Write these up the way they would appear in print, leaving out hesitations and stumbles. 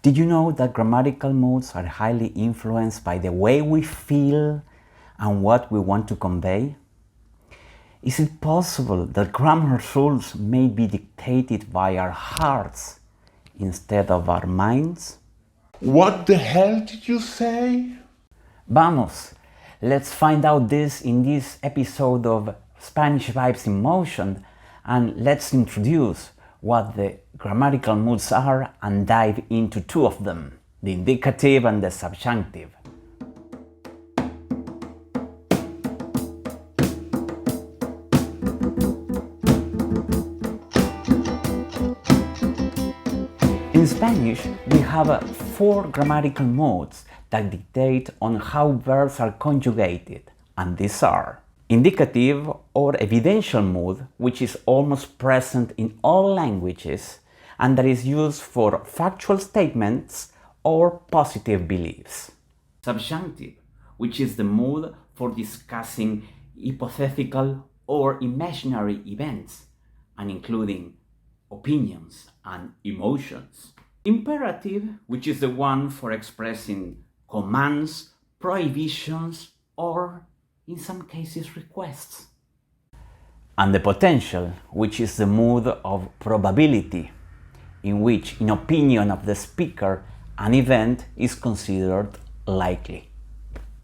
Did you know that grammatical moods are highly influenced by the way we feel and what we want to convey? Is it possible that grammar rules may be dictated by our hearts instead of our minds? What the hell did you say? Vamos, let's find out this in this episode of Spanish Vibes in Motion, and let's introduce what the grammatical moods are and dive into two of them, the indicative and the subjunctive. In Spanish, we have four grammatical modes that dictate on how verbs are conjugated, and these are indicative or evidential mood, which is almost present in all languages and that is used for factual statements or positive beliefs. Subjunctive, which is the mood for discussing hypothetical or imaginary events and including opinions and emotions. Imperative, which is the one for expressing commands, prohibitions, or in some cases requests. And the potential, which is the mood of probability, in which, in opinion of the speaker, an event is considered likely.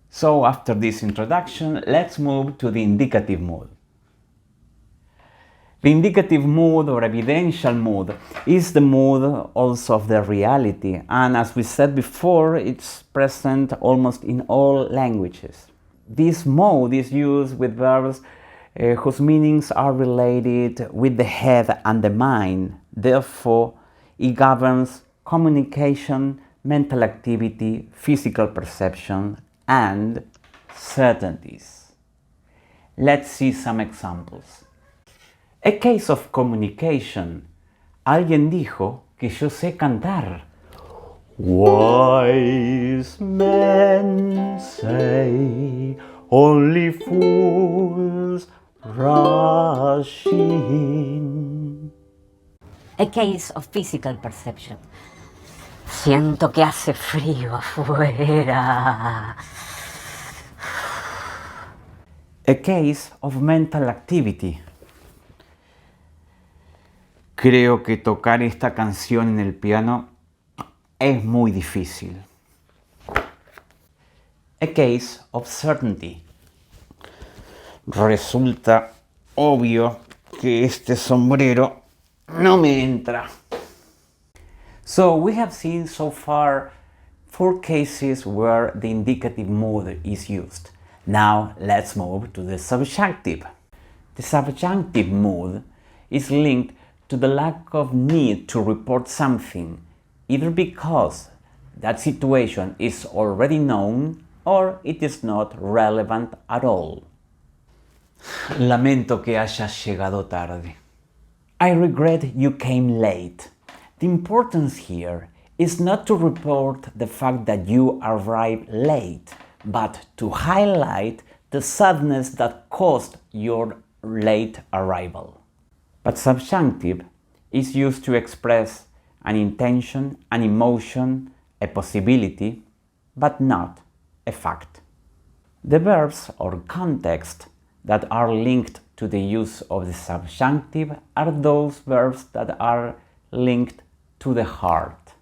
So after this introduction, let's move to the indicative mood. The indicative mood or evidential mood is the mood also of the reality, and as we said before, it's present almost in all languages. This mode is used with verbs whose meanings are related with the head and the mind. Therefore, it governs communication, mental activity, physical perception, and certainties. Let's see some examples. A case of communication. Alguien dijo que yo sé cantar. Wise men say only fools rush in. A case of physical perception. Siento que hace frío afuera. A case of mental activity. Creo que tocar esta canción en el piano es muy difícil. A case of certainty. Resulta obvio que este sombrero no me entra. So we have seen so far four cases where the indicative mood is used. Now let's move to the subjunctive. The subjunctive mood is linked to the lack of need to report something, either because that situation is already known or it is not relevant at all. Lamento que hayas llegado tarde. I regret you came late. The importance here is not to report the fact that you arrived late, but to highlight the sadness that caused your late arrival. But subjunctive is used to express an intention, an emotion, a possibility, but not a fact. The verbs or context that are linked to the use of the subjunctive are those verbs that are linked to the heart.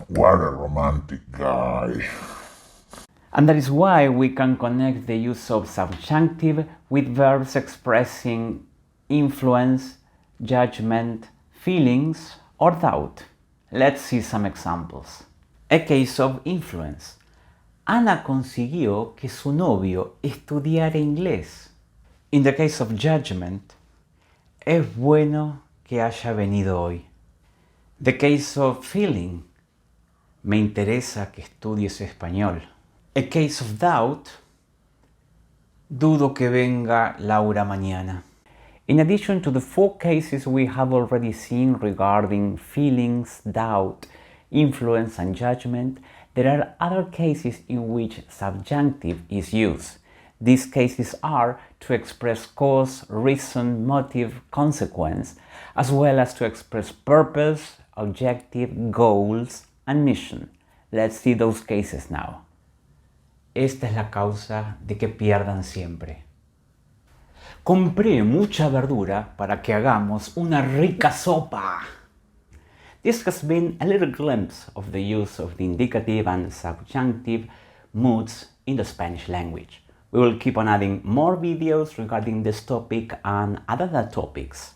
What a romantic guy. And that is why we can connect the use of subjunctive with verbs expressing influence, judgment, feelings, or doubt. Let's see some examples. A case of influence. Ana consiguió que su novio estudiara inglés. In the case of judgment, es bueno que haya venido hoy. The case of feeling. Me interesa que estudies español. A case of doubt. Dudo que venga Laura mañana. In addition to the four cases we have already seen regarding feelings, doubt, influence and judgment, there are other cases in which subjunctive is used. These cases are to express cause, reason, motive, consequence, as well as to express purpose, objective, goals, and mission. Let's see those cases now. Esta es la causa de que pierdan siempre. Compré mucha verdura para que hagamos una rica sopa. This has been a little glimpse of the use of the indicative and subjunctive moods in the Spanish language. We will keep on adding more videos regarding this topic and other topics.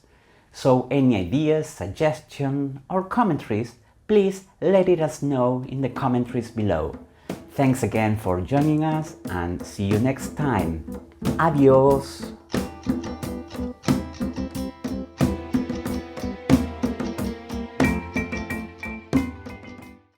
So any ideas, suggestions, or commentaries, please let us know in the commentaries below. Thanks again for joining us and see you next time. Adios!